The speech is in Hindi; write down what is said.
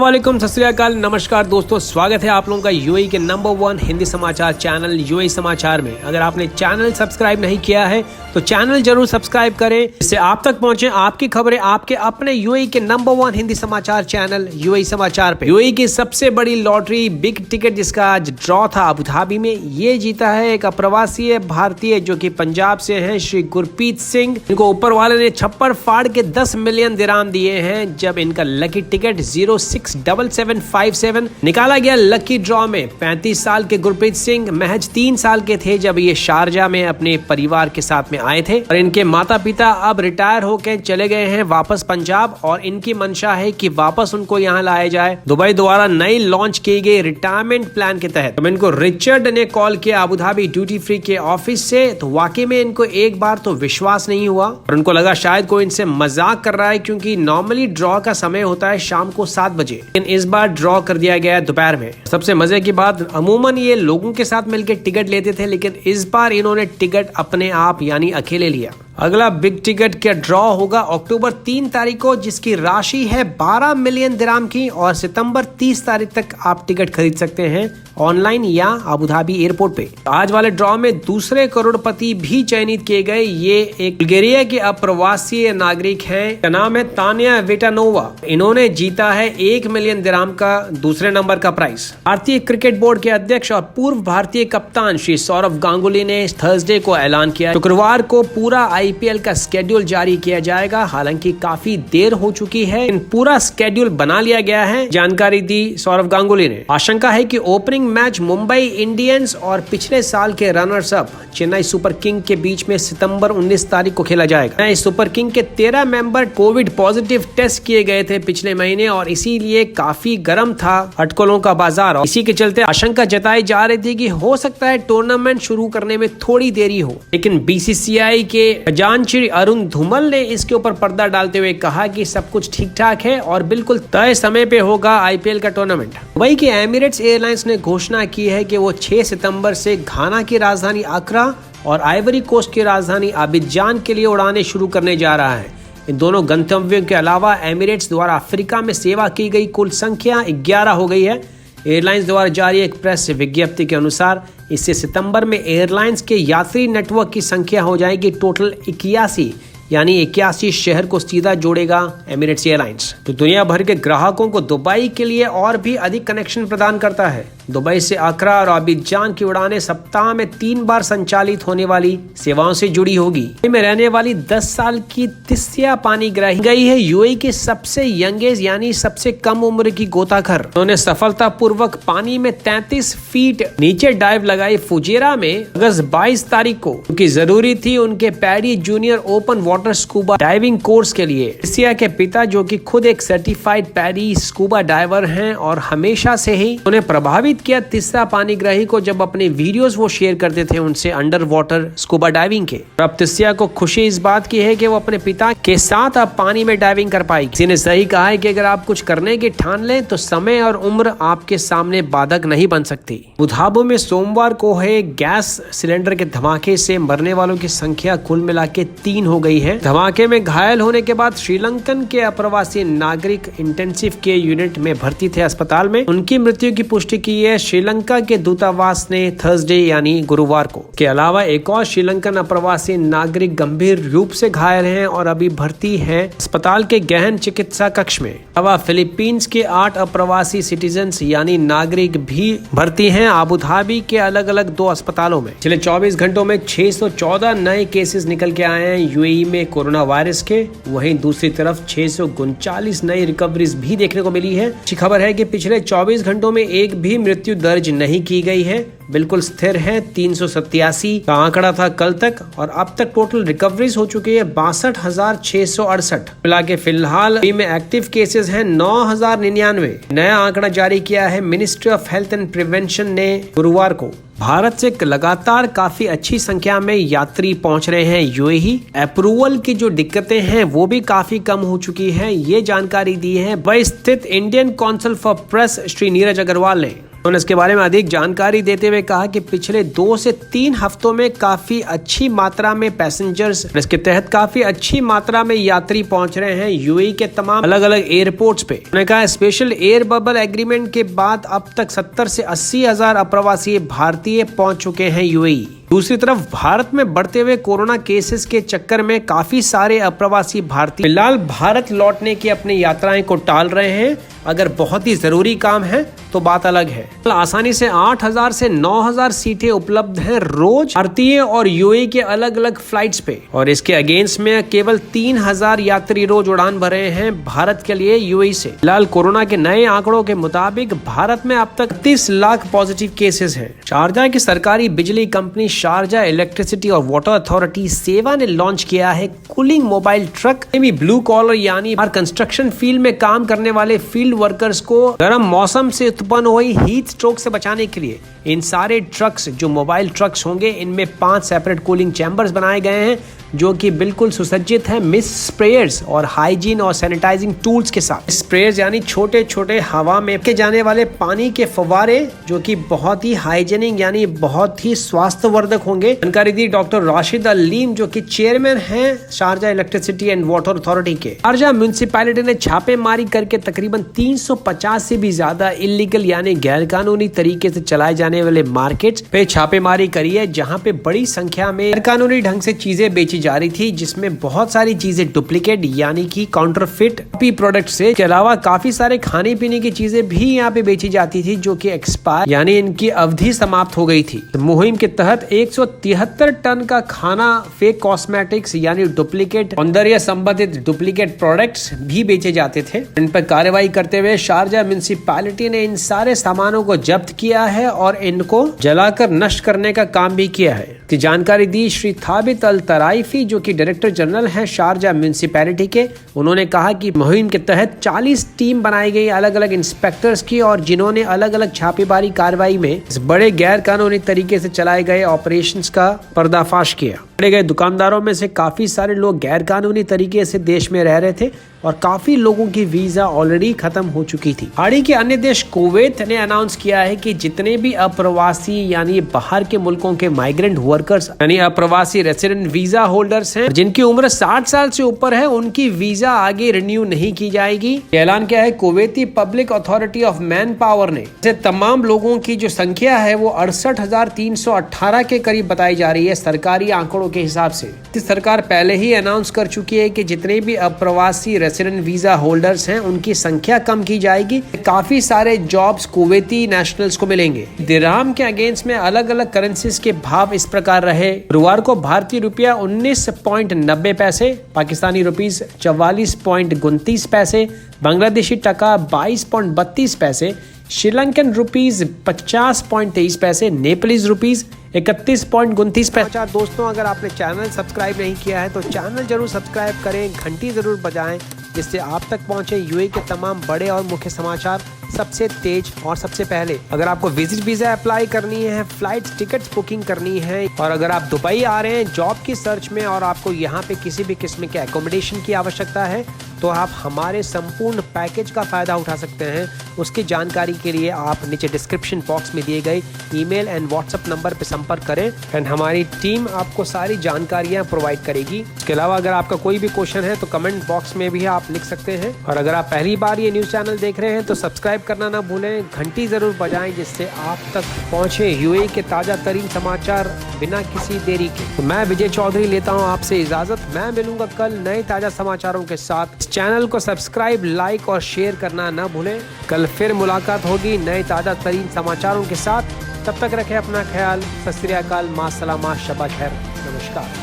अस्सलामुअलैकुम, सत श्री अकाल, नमस्कार दोस्तों, स्वागत है आप लोगों का यूएई के नंबर 1 हिंदी समाचार चैनल यूएई समाचार में। अगर आपने चैनल सब्सक्राइब नहीं किया है तो चैनल जरूर सब्सक्राइब करें, इससे आप तक पहुंचे आपकी खबरें आपके अपने यूएई के नंबर 1 हिंदी समाचार चैनल यूएई समाचार पे। यूएई की सबसे बड़ी लॉटरी बिग टिकट जिसका आज ड्रॉ था अबू धाबी में, ये जीता है एक अप्रवासी भारतीय जो कि पंजाब से हैं, श्री गुरप्रीत सिंह। इनको ऊपर वाले ने छप्पर फाड़ के 10 मिलियन दिराम दिए हैं जब इनका लकी टिकट 067757 निकाला गया। लकी ड्रॉ में 35 साल के गुरप्रीत सिंह महज 3 साल के थे जब ये शारजा में अपने परिवार के साथ में आए थे और इनके माता पिता अब रिटायर होकर चले गए हैं वापस पंजाब और इनकी मंशा है कि वापस उनको यहाँ लाया जाए। दुबई द्वारा नई लॉन्च की गई रिटायरमेंट प्लान के तहत तो इनको रिचर्ड ने कॉल किया अबू धाबी ड्यूटी फ्री के ऑफिस से, तो वाकई में इनको एक बार तो विश्वास नहीं हुआ और उनको लगा शायद कोई इनसे मजाक कर रहा है, क्योंकि नॉर्मली ड्रॉ का समय होता है शाम को 7 बजे, लेकिन इस बार ड्रॉ कर दिया गया दोपहर में। सबसे मजे की बात, अमूमन ये लोगों के साथ मिलकर टिकट लेते थे, लेकिन इस बार इन्होंने टिकट अपने आप यानी अकेले लिया। अगला बिग टिकट का ड्रॉ होगा अक्टूबर 3 तारीख को, जिसकी राशि है 12 मिलियन दिराम की और सितंबर 30 तारीख तक आप टिकट खरीद सकते हैं ऑनलाइन या अबू धाबी एयरपोर्ट पे। आज वाले ड्रॉ में दूसरे करोड़पति भी चयनित किए गए। ये एक बुल्गारिया के अप्रवासी नागरिक हैं, का नाम है तानिया वेटानोवा। इन्होंने जीता है 1 मिलियन दिराम का दूसरे नंबर का प्राइस। भारतीय क्रिकेट बोर्ड के अध्यक्ष और पूर्व भारतीय कप्तान श्री सौरव गांगुली ने थर्सडे को ऐलान किया शुक्रवार को पूरा आईपीएल का स्केड्यूल जारी किया जाएगा। हालांकि काफी देर हो चुकी है, पूरा स्केड्यूल बना लिया गया है, जानकारी दी सौरव गांगुली ने। आशंका है कि ओपनिंग मैच मुंबई इंडियंस और पिछले साल के runners up Chennai super king के बीच में सितंबर 19 तारीख को खेला जाएगा। इस सुपर किंग के 13 मेंबर कोविड पॉजिटिव टेस्ट किए गए थे पिछले महीने और इसीलिए काफी गर्म था अटकलों का बाजार। और इसी के चलते आशंका जताई जा रही थी कि हो सकता है टूर्नामेंट शुरू करने में थोड़ी देरी हो, लेकिन बीसीसीआई के खजांची अरुण धूमल ने इसके ऊपर पर्दा डालते हुए कहा कि सब कुछ ठीक ठाक है और बिल्कुल तय समय पे होगा आईपीएल का टूर्नामेंट। दुबई के एमिरेट्स एयरलाइंस ने घोषणा की है कि वो 6 सितंबर से घाना की राजधानी अक्रा और आइवरी कोस्ट की राजधानी अबिजान के लिए उड़ानें शुरू करने जा रहा है। इन दोनों गंतव्यों के अलावा एमिरेट्स द्वारा अफ्रीका में सेवा की गई कुल संख्या 11 हो गई है। एयरलाइंस द्वारा जारी एक प्रेस विज्ञप्ति के अनुसार इससे सितंबर में एयरलाइंस के यात्री नेटवर्क की संख्या हो जाएगी टोटल 81, यानी 81 शहर को सीधा जोड़ेगा एमिरेट्स एयरलाइंस। तो दुनिया भर के ग्राहकों को दुबई के लिए और भी अधिक कनेक्शन प्रदान करता है। दुबई से अक्रा और अबिजान की उड़ानें सप्ताह में 3 बार संचालित होने वाली सेवाओं से जुड़ी होगी। में रहने वाली 10 साल की तिस्या पानीग्राही गई है यूएई के सबसे यंगेस्ट यानी सबसे कम उम्र की गोताखोर। उन्होंने सफलतापूर्वक पानी में 33 फीट नीचे डाइव लगाई फुजेरा में अगस्त 22 तारीख को, क्योंकि जरूरी थी उनके paddy junior open water scuba diving course के लिए। तिस्या के पिता जो कि खुद एक सर्टिफाइड पैडी स्कूबा डाइवर हैं और हमेशा से ही उन्हें प्रभावित किया तिस्सा पानीग्राही को जब अपने वीडियोस वो शेयर करते थे उनसे अंडर वाटर स्कूबा डाइविंग के। अब तिस्या को खुशी इस बात की है कि वो अपने पिता के साथ अब पानी में डाइविंग कर पाएगी। किसी ने सही कहा है कि अगर आप कुछ करने की ठान लें तो समय और उम्र आपके सामने बाधक नहीं बन सकती। अबू धाबी में सोमवार को है गैस सिलेंडर के धमाके से मरने वालों की संख्या कुल मिला के 3 हो गई है। धमाके में घायल होने के बाद श्रीलंकन के अप्रवासी नागरिक इंटेंसिव केयर यूनिट में भर्ती थे अस्पताल में। उनकी मृत्यु की पुष्टि की है श्रीलंका के दूतावास ने थर्सडे यानी गुरुवार को। के अलावा एक और श्रीलंकन अप्रवासी नागरिक गंभीर रूप से घायल हैं और अभी भर्ती हैं अस्पताल के गहन चिकित्सा कक्ष में। अब फिलीपींस के 8 अप्रवासी सिटीजन्स यानी नागरिक भी भर्ती हैं अबू धाबी के अलग अलग 2 अस्पतालों में। पिछले 24 घंटों में 614 नए केसेस निकल के आए हैं यूएई में कोरोना वायरस के। वहीं दूसरी तरफ 639 नई रिकवरीज भी देखने को मिली है। अच्छी खबर है कि पिछले 24 घंटों में एक भी मृत्यु दर्ज नहीं की गई है, बिल्कुल स्थिर है। 387 का आंकड़ा था कल तक और अब तक टोटल रिकवरीज हो चुकी है 62,668। मिला के फिलहाल में एक्टिव केसेस हैं 9,099। नया आंकड़ा जारी किया है ministry of health and prevention ने गुरुवार को। भारत से लगातार काफी अच्छी संख्या में यात्री पहुंच रहे हैं यूएई। अप्रूवल की जो दिक्कतें हैं वो भी काफी कम हो चुकी हैं, ये जानकारी दी है दुबई स्थित Indian council for press Shri Neeraj Agarwal ने। उन्होंने इसके बारे में अधिक जानकारी देते हुए हुए कहा कि पिछले 2 से 3 हफ्तों में काफी अच्छी मात्रा में पैसेंजर्स, इसके तहत काफी अच्छी मात्रा में यात्री पहुंच रहे हैं यूएई के तमाम अलग अलग एयरपोर्ट्स पे। उन्होंने कहा स्पेशल एयर बबल एग्रीमेंट के बाद अब तक 70 से 80 हजार अप्रवासी भारतीय पहुंच चुके हैं यूएई। दूसरी तरफ भारत में बढ़ते हुए कोरोना केसेस के चक्कर में काफी सारे अप्रवासी भारतीय फिलहाल भारत लौटने की अपनी यात्राएं को टाल रहे हैं। अगर बहुत ही जरूरी काम है तो बात अलग है। आसानी से 8000 से 9000 सीटें उपलब्ध हैं रोज भारतीय और यूएई के अलग अलग फ्लाइट्स पे, और इसके अगेंस्ट में केवल 3000 यात्री रोज उड़ान भर रहे हैं भारत के लिए यूएई से। फिलहाल कोरोना के नए आंकड़ों के मुताबिक भारत में अब तक 30 लाख पॉजिटिव केसेस हैं। शारजाह की सरकारी बिजली कंपनी शारजाह इलेक्ट्रिसिटी और वाटर अथॉरिटी सेवा ने लॉन्च किया है cooling mobile truck. Blue collar यानी कंस्ट्रक्शन फील्ड में काम करने वाले फील्ड वर्कर्स को गर्म मौसम से उत्पन्न हुई हीट स्ट्रोक से बचाने के लिए इन सारे ट्रक्स जो मोबाइल ट्रक्स होंगे इनमें 5 सेपरेट कूलिंग चैम्बर्स बनाए गए हैं जो कि बिल्कुल सुसज्जित है मिस्ट स्प्रेयर्स और हाइजीन और सैनिटाइजिंग टूल्स के साथ। स्प्रेयर्स यानी छोटे छोटे हवा में फेंके जाने वाले पानी के फव्वारे जो कि बहुत ही हाइजीनिक यानी बहुत ही स्वास्थ्यवर्धक होंगे। जानकारी दी डॉक्टर राशिद अलीम जो कि चेयरमैन हैं Sharjah electricity and water authority के। शारजाह म्युनिसिपैलिटी ने छापेमारी करके तकरीबन 350 से भी ज्यादा इलीगल यानी गैर कानूनी तरीके से चलाए जाने वाले मार्केट्स पे छापेमारी करी है, जहाँ पे बड़ी संख्या में गैर कानूनी ढंग से चीजें बेची जा रही थी, जिसमें बहुत सारी चीजें डुप्लीकेट यानी कि काउंटरफिट प्रोडक्ट से के अलावा काफी सारे खाने पीने की चीजें भी यहाँ पे बेची जाती थी जो कि एक्सपायर यानी इनकी अवधि समाप्त हो गई थी। मुहिम के तहत 173 टन का खाना, फेक कॉस्मेटिक्स यानी डुप्लीकेट सौंदर्य संबंधित डुप्लीकेट प्रोडक्ट्स भी बेचे जाते थे। इन पर कार्रवाई करते हुए शारजाह म्युनिसिपैलिटी ने इन सारे सामानों को जब्त किया है और इनको जलाकर नष्ट करने का काम भी किया है। की जानकारी दी श्री थाबित अल तराइफी जो कि डायरेक्टर जनरल है शारजाह म्युनिसिपैलिटी के। उन्होंने कहा कि मुहिम के तहत 40 टीम बनाई गई अलग अलग इंस्पेक्टर्स की, और जिन्होंने अलग अलग छापेमारी कार्रवाई में इस बड़े गैर कानूनी तरीके से चलाए गए ऑपरेशंस का पर्दाफाश किया। पकड़े गए दुकानदारों में से काफी सारे लोग गैर कानूनी तरीके से देश में रह रहे थे और काफी लोगों की वीजा ऑलरेडी खत्म हो चुकी थी। खाड़ी के अन्य देश कुवैत ने अनाउंस किया है कि जितने भी अप्रवासी यानी बाहर के मुल्कों के माइग्रेंट वर्कर्स यानी अप्रवासी रेसिडेंट वीजा होल्डर्स हैं जिनकी उम्र 60 साल से ऊपर है, उनकी वीजा आगे रिन्यू नहीं की जाएगी। ऐलान किया है Kuwaiti public authority of man power ने। तमाम लोगों की जो संख्या है वो 68,318 के करीब बताई जा रही है सरकारी आंकड़ों के हिसाब से। सरकार पहले ही अनाउंस कर चुकी है कि जितने भी अप्रवासी रेसिडेंट वीजा होल्डर्स हैं उनकी संख्या कम की जाएगी। काफी सारे जॉब्स कुवैती नेशनल्स को मिलेंगे। दिरहम के अगेंस्ट में अलग अलग करेंसीज के भाव इस प्रकार रहे। गुरुवार को भारतीय रुपया 19.90 पैसे, पाकिस्तानी रुपीस 44.29 पैसे, बांग्लादेशी टका 22.32 पैसे, श्रीलंकन रुपीस 50.23 पैसे, नेपालीज रुपीस 31.29 पैसे। दोस्तों अगर आपने चैनल सब्सक्राइब नहीं किया है तो चैनल जरूर सब्सक्राइब करें, घंटी जरूर बजाएं जिससे आप तक पहुंचे यूएई के तमाम बड़े और मुख्य समाचार सबसे तेज और सबसे पहले। अगर आपको विजिट वीजा अप्लाई करनी है, फ्लाइट टिकट्स बुकिंग करनी है, और अगर आप दुबई आ रहे हैं जॉब की सर्च में और आपको यहाँ पे किसी भी किस्म के एकोमोडेशन की आवश्यकता है तो आप हमारे संपूर्ण पैकेज का फायदा उठा सकते हैं। उसकी जानकारी के लिए आप नीचे डिस्क्रिप्शन बॉक्स में दिए गए ईमेल एंड व्हाट्सएप नंबर पर संपर्क करें एंड हमारी टीम आपको सारी जानकारियां प्रोवाइड करेगी। इसके अलावा अगर आपका कोई भी क्वेश्चन है तो कमेंट बॉक्स में भी आप लिख सकते हैं, और अगर आप पहली बार ये न्यूज चैनल देख रहे हैं तो सब्सक्राइब करना ना भूलें, घंटी जरूर बजाएं जिससे आप तक पहुंचे यूएई के ताजा तरीन समाचार बिना किसी देरी के। तो मैं विजय चौधरी लेता हूं आपसे इजाजत। मैं मिलूंगा कल नए ताजा समाचारों के साथ। चैनल को सब्सक्राइब, लाइक और शेयर करना ना भूलें। कल फिर मुलाकात होगी नए ताजा तरीन समाचारों के साथ। तब तक रखें अपना ख्याल। सत श्री अकाल, मां सलामा, शबा खैर, नमस्कार।